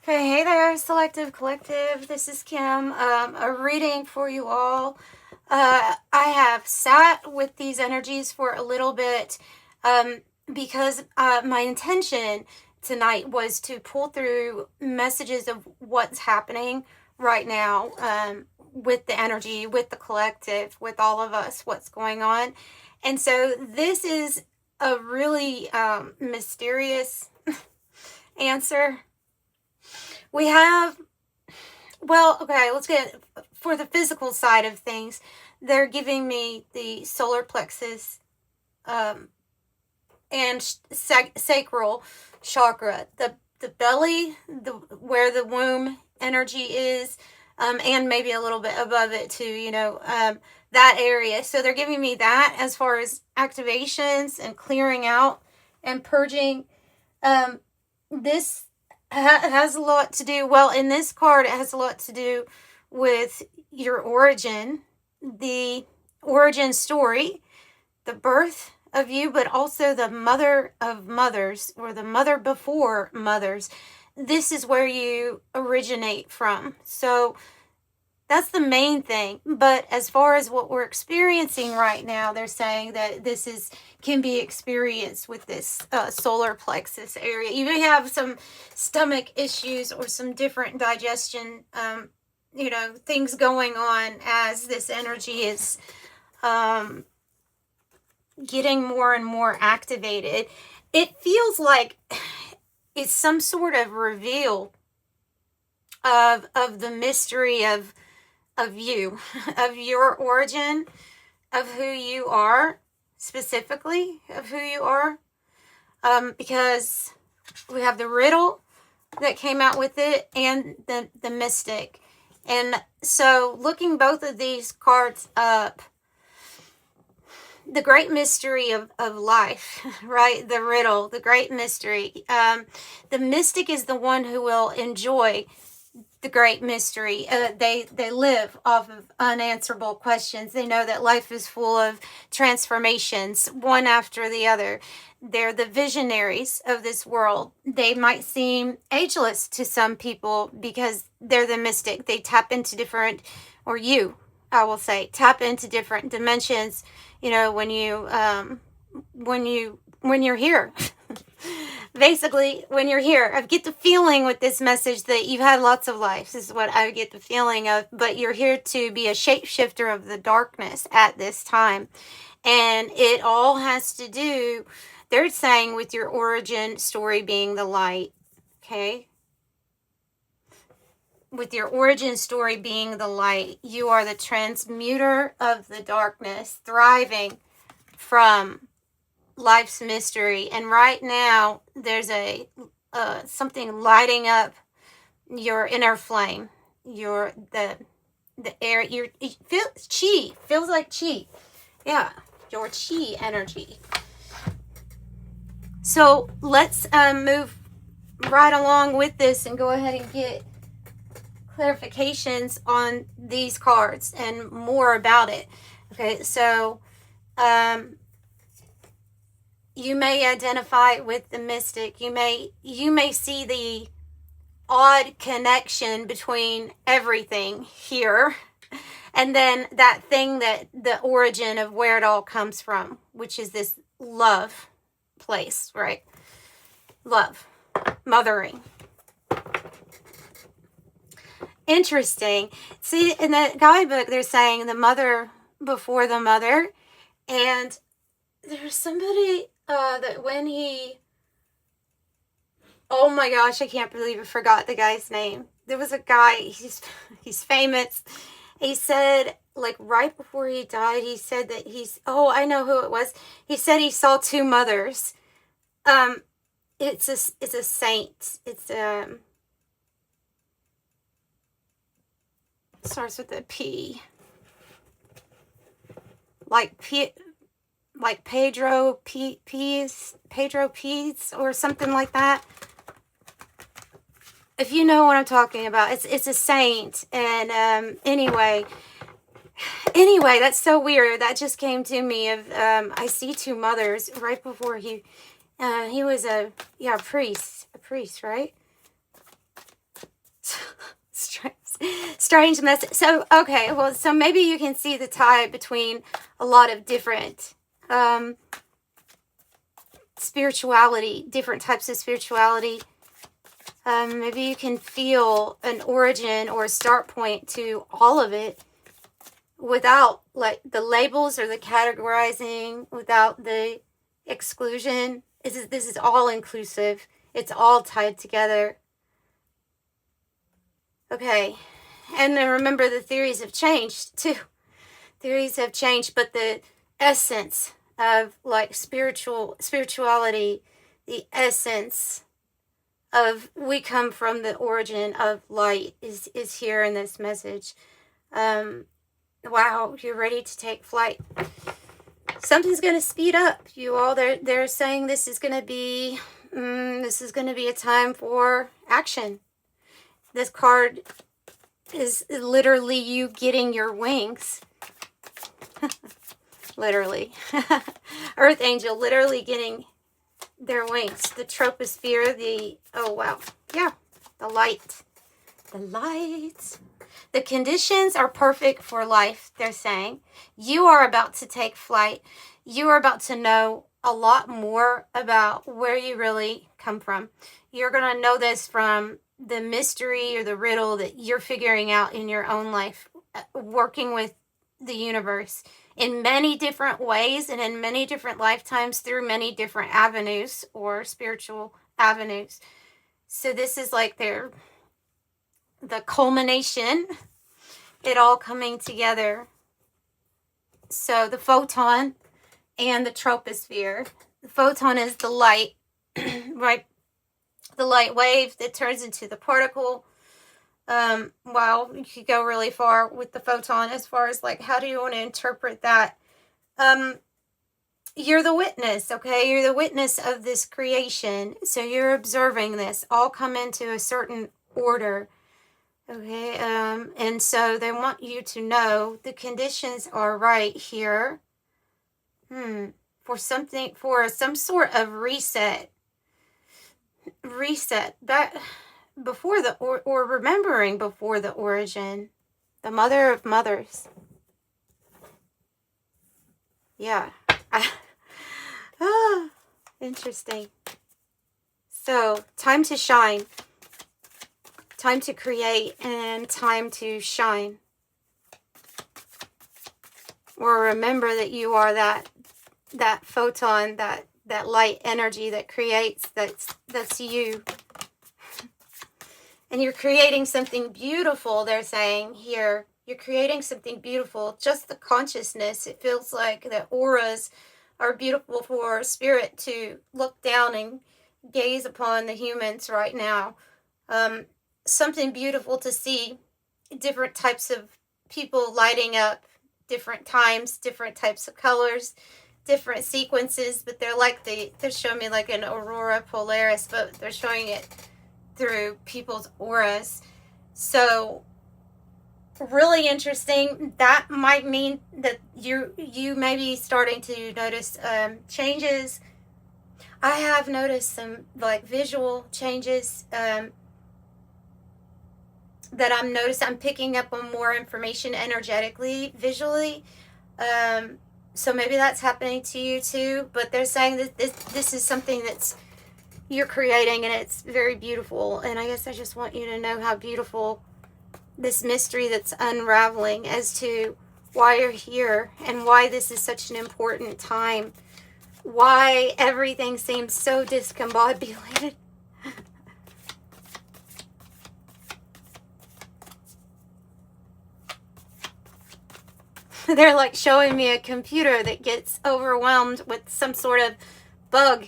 Okay, hey there, Selective Collective. This is Kim. A reading for you all. I have sat with these energies for a little bit because my intention tonight was to pull through messages of what's happening right now with the energy, with the collective, with all of us, what's going on. And so this is a really mysterious answer. We have, well, okay, let's get, for the physical side of things, they're giving me the solar plexus and sacral chakra, the belly, where the womb energy is, and maybe a little bit above it too, you know, that area. So they're giving me that as far as activations and clearing out and purging. This has a lot to do, well, in this card, it has a lot to do with your origin, the origin story, the birth of you, but also the mother of mothers, or the mother before mothers. This is where you originate from. So that's the main thing. But as far as what we're experiencing right now, they're saying that this can be experienced with this solar plexus area. You may have some stomach issues or some different digestion, you know, things going on as this energy is getting more and more activated. It feels like it's some sort of reveal of the mystery of you, of your origin, of who you are, specifically of who you are, because we have the riddle that came out with it and the mystic. And so looking both of these cards up, the great mystery of life, right? The riddle, the great mystery. The mystic is the one who will enjoy the great mystery. They live off of unanswerable questions. They know that life is full of transformations, one after the other. They're the visionaries of this world. They might seem ageless to some people because they're the mystic. They tap into different, or you, I will say, tap into different dimensions. You know, when you're here. Basically, when you're here, I get the feeling with this message that you've had lots of lives. This is what I get the feeling of. But you're here to be a shapeshifter of the darkness at this time. And it all has to do, they're saying, with your origin story being the light. Okay? With your origin story being the light, you are the transmuter of the darkness, thriving from life's mystery. And right now there's a something lighting up your inner flame, your the air, you feel chi, feels like chi, yeah, your chi energy. So let's move right along with this and go ahead and get clarifications on these cards and more about it. Okay, so you may identify with the mystic. You may see the odd connection between everything here, and then that thing, that the origin of where it all comes from, which is this love place, right? Love, mothering. Interesting. See, in the guidebook, they're saying the mother before the mother, and there's somebody that when he, oh my gosh, I can't believe I forgot the guy's name. There was a guy, he's famous. He said, like, right before he died, he said that I know who it was. He said he saw two mothers. It's a saint. It's starts with a P. Like Pedro Peas or something like that. If you know what I'm talking about, it's a saint. And anyway, that's so weird. That just came to me of I see two mothers right before he was a priest, right? Strange message. So, okay, well, so maybe you can see the tie between a lot of different spirituality, different types of spirituality. Maybe you can feel an origin or a start point to all of it without like the labels or the categorizing, without the exclusion. This is all inclusive. It's all tied together. Okay. And then remember, the theories have changed too. Theories have changed, but the essence of like spirituality, the essence of we come from the origin of light is here in this message. Wow, you're ready to take flight. Something's going to speed up, you all. They're saying this is going to be a time for action. This card is literally you getting your wings. Literally. Earth angel literally getting their wings. The troposphere, oh wow. Yeah, the light. The light. The conditions are perfect for life, they're saying. You are about to take flight. You are about to know a lot more about where you really come from. You're going to know this from the mystery or the riddle that you're figuring out in your own life, working with the universe in many different ways and in many different lifetimes through many different avenues or spiritual avenues. So this is like the culmination, it all coming together. So the photon and the troposphere. The photon is the light, right? The light wave that turns into the particle. Wow, you could go really far with the photon as far as like, how do you want to interpret that? You're the witness, okay? You're the witness of this creation. So you're observing this all come into a certain order, okay? And so they want you to know the conditions are right here. For some sort of reset back before the or remembering before the origin, the mother of mothers. Yeah. Interesting. So time to shine, time to create, and time to shine. Or remember that you are that photon, that light energy that creates. That's you. And you're creating something beautiful, they're saying here. You're creating something beautiful. Just the consciousness. It feels like the auras are beautiful for spirit to look down and gaze upon the humans right now. Something beautiful to see. Different types of people lighting up. Different times. Different types of colors. Different sequences. But they're showing me like an aurora polaris. But they're showing it through people's auras. So really interesting. That might mean that you may be starting to notice changes. I have noticed some like visual changes that I'm picking up on more information energetically, visually. So maybe that's happening to you too. But they're saying that this is something that's you're creating, and it's very beautiful. And I guess I just want you to know how beautiful this mystery that's unraveling as to why you're here and why this is such an important time. Why everything seems so discombobulated. They're like showing me a computer that gets overwhelmed with some sort of bug,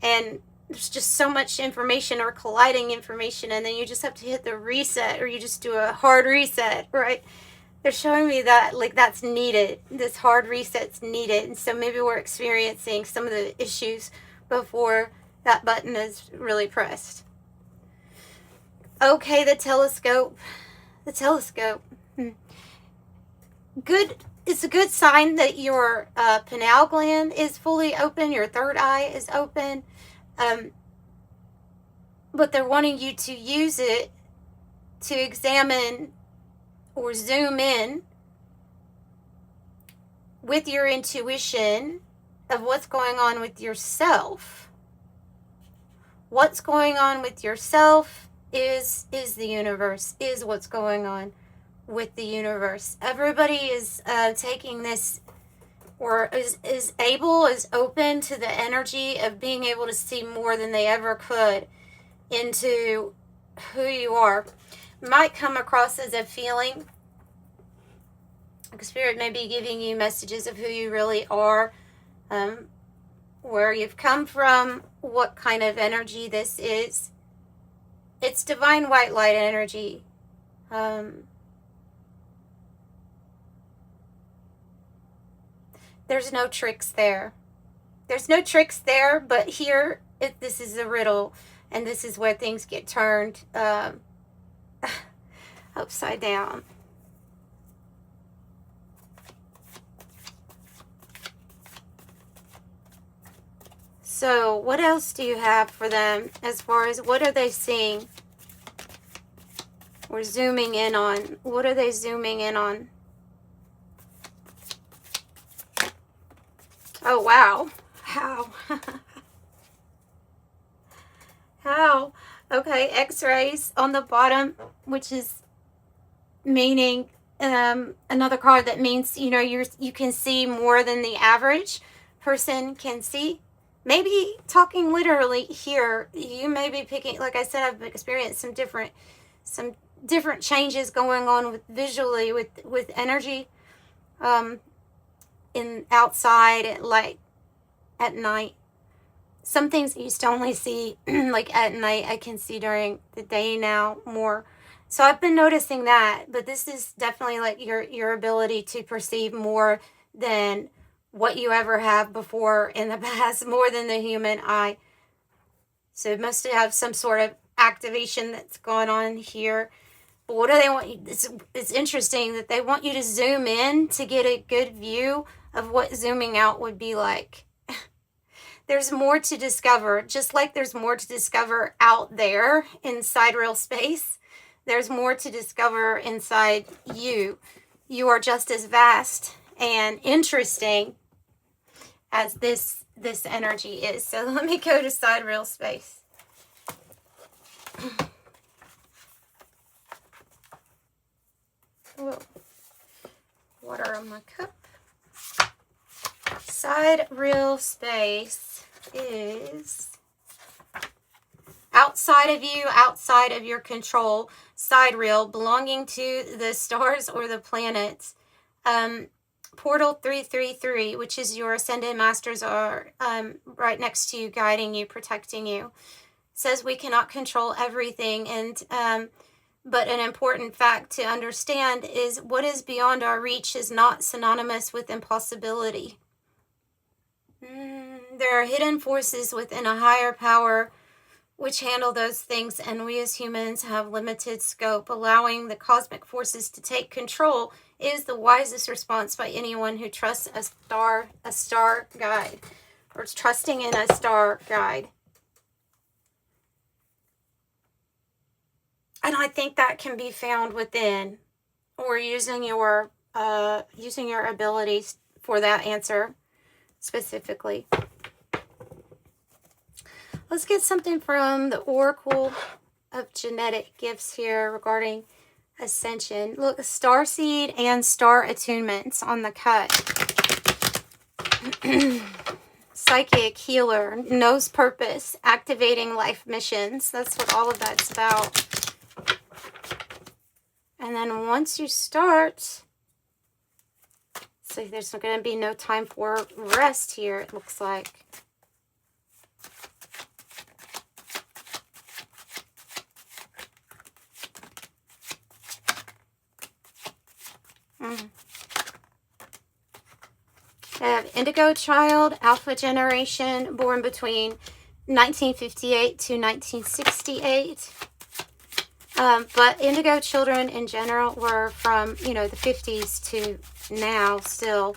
and there's just so much information or colliding information, and then you just have to hit the reset, or you just do a hard reset, right? They're showing me that like that's needed. This hard reset's needed. And so maybe we're experiencing some of the issues before that button is really pressed. Okay, the telescope. The telescope. Good. It's a good sign that your pineal gland is fully open. Your third eye is open. But they're wanting you to use it to examine or zoom in with your intuition of what's going on with yourself. What's going on with yourself is the universe, is what's going on with the universe. Everybody is taking this, or is open to the energy of being able to see more than they ever could into who you are. Might come across as a feeling. Spirit may be giving you messages of who you really are, where you've come from, what kind of energy this is. It's divine white light energy. There's no tricks there. There's no tricks there, but here, this is a riddle, and this is where things get turned upside down. So, what else do you have for them as far as what are they seeing? We're zooming in on. What are they zooming in on? Oh, wow. How? How? Okay, x-rays on the bottom, which is meaning another card that means, you know, you can see more than the average person can see. Maybe talking literally here, you may be picking, like I said, I've experienced some different changes going on with visually with energy in outside, like at night. Some things I used to only see like at night, I can see during the day now more. So I've been noticing that, but this is definitely like your ability to perceive more than what you ever have before in the past, more than the human eye. So it must have some sort of activation that's going on here. But what do they want you? It's interesting that they want you to zoom in to get a good view of what zooming out would be like. There's more to discover, just like there's more to discover out there inside real space. There's more to discover inside you. You are just as vast and interesting as this energy is. So let me go to side real space. Whoa. Water on my cup. Side real space is outside of you, outside of your control. Side real, belonging to the stars or the planets. Portal 333, which is your ascended masters, are right next to you, guiding you, protecting you. Says we cannot control everything, and but an important fact to understand is what is beyond our reach is not synonymous with impossibility. There are hidden forces within a higher power which handle those things, and we as humans have limited scope. Allowing the cosmic forces to take control is the wisest response by anyone who trusts a star guide, or trusting in a star guide. And I think that can be found within, or using your abilities for that answer specifically. Let's get something from the Oracle of Genetic Gifts here regarding ascension. Look, star seed and star attunements on the cut. Psychic, healer, knows purpose, activating life missions. That's what all of that's about. And then once you start, so there's going to be no time for rest here, it looks like. I have Indigo Child, Alpha Generation, born between 1958 to 1968. But Indigo children in general were from, the 50s to now still.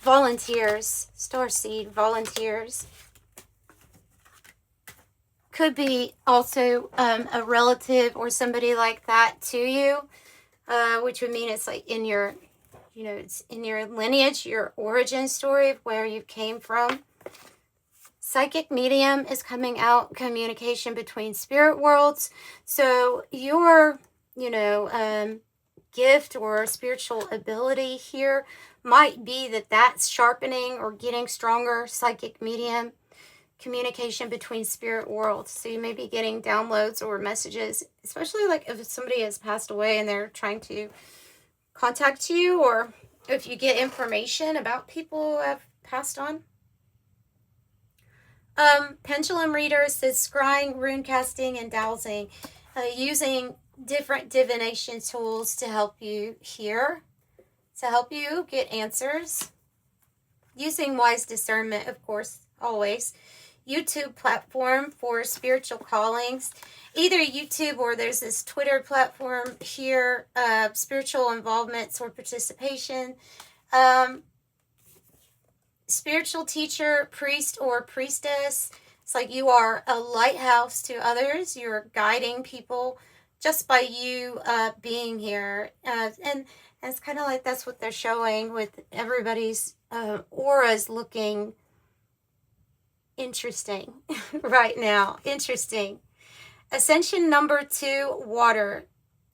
Volunteers, starseed volunteers. Could be also a relative or somebody like that to you. which would mean it's like in your, it's in your lineage, your origin story of where you came from. Psychic medium is coming out, communication between spirit worlds. So your, gift or spiritual ability here might be that's sharpening or getting stronger. Psychic medium, communication between spirit worlds. So you may be getting downloads or messages, especially like if somebody has passed away and they're trying to contact you, or if you get information about people who have passed on. Pendulum reader says scrying, rune casting, and dowsing, using different divination tools to help you hear, to help you get answers, using wise discernment, of course, always. YouTube platform for spiritual callings, either YouTube or there's this Twitter platform here, spiritual involvements or participation. Spiritual teacher, priest, or priestess. It's like you are a lighthouse to others. You're guiding people just by you being here. And it's kind of like that's what they're showing with everybody's auras looking interesting right now. Interesting. Ascension number 2, water.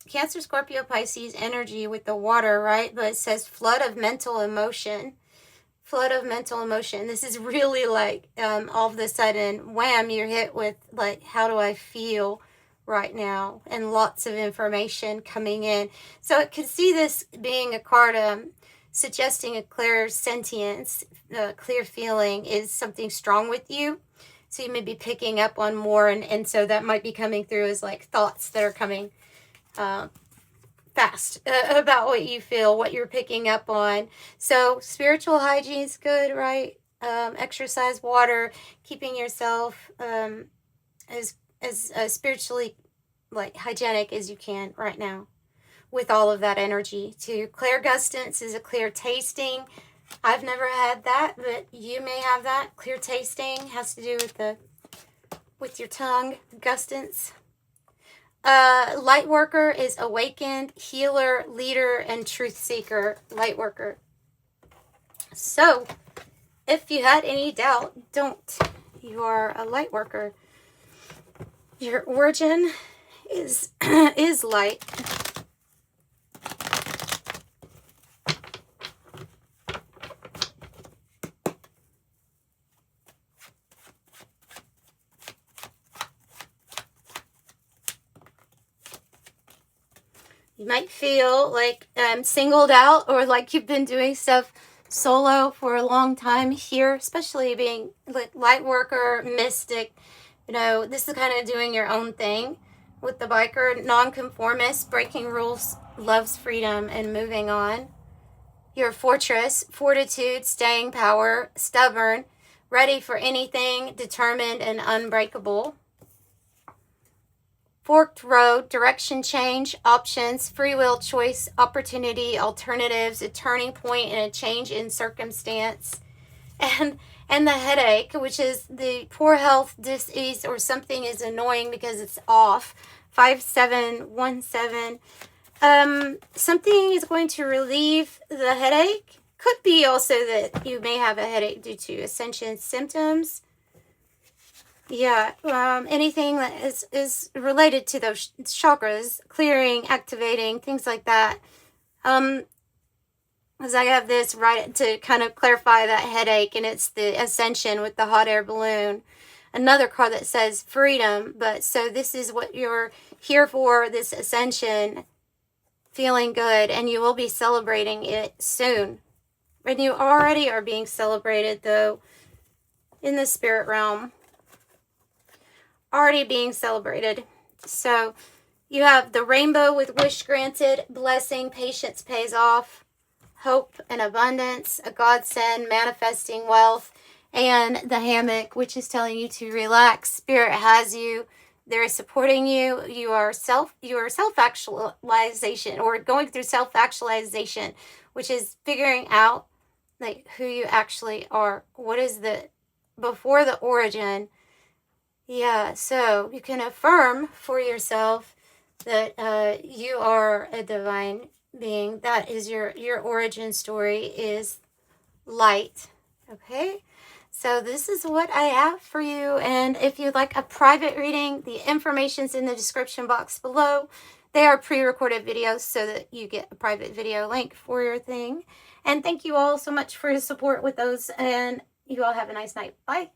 Cancer, Scorpio, Pisces energy with the water, right? But it says flood of mental emotion. Flood of mental emotion. This is really like all of a sudden, wham, you're hit with like, how do I feel right now? And lots of information coming in. So it could see this being a card suggesting a clear sentience, a clear feeling is something strong with you. So you may be picking up on more, and so that might be coming through as like thoughts that are coming fast about what you feel, what you're picking up on. So spiritual hygiene is good, right? Exercise, water, keeping yourself as spiritually like hygienic as you can right now with all of that energy. To clairgustance is a clear tasting. I've never had that, but you may have that. Clear tasting has to do with your tongue, gustance. Light worker is awakened, healer, leader, and truth seeker. Light worker. So, if you had any doubt, don't. You are a light worker. Your origin is is light. You might feel like singled out, or like you've been doing stuff solo for a long time here, especially being like light worker, mystic. This is kind of doing your own thing with the biker, nonconformist, breaking rules, loves freedom, and moving on. Your fortress, fortitude, staying power, stubborn, ready for anything, determined, and unbreakable. Forked road, direction change, options, free will, choice, opportunity, alternatives, a turning point, and a change in circumstance. And the headache, which is the poor health, dis-ease, or something is annoying because it's off. 5717. Something is going to relieve the headache. Could be also that you may have a headache due to ascension symptoms. Yeah, anything that is related to those chakras, clearing, activating, things like that. As I have this right to kind of clarify that headache, and it's the ascension with the hot air balloon. Another card that says freedom, but so this is what you're here for, this ascension, feeling good, and you will be celebrating it soon. And you already are being celebrated, though, in the spirit realm. Already being celebrated. So you have the rainbow with wish granted, blessing, patience pays off, hope and abundance, a godsend, manifesting wealth, and the hammock, which is telling you to relax. Spirit has you. They're supporting you. You are self-actualization, or going through self-actualization, which is figuring out like who you actually are. What is the before the origin? Yeah, so you can affirm for yourself that you are a divine being. That is your origin story is light. Okay, so this is what I have for you, and if you'd like a private reading, the information's in the description box below. They are pre-recorded videos so that you get a private video link for your thing. And thank you all so much for your support with those, and you all have a nice night. Bye.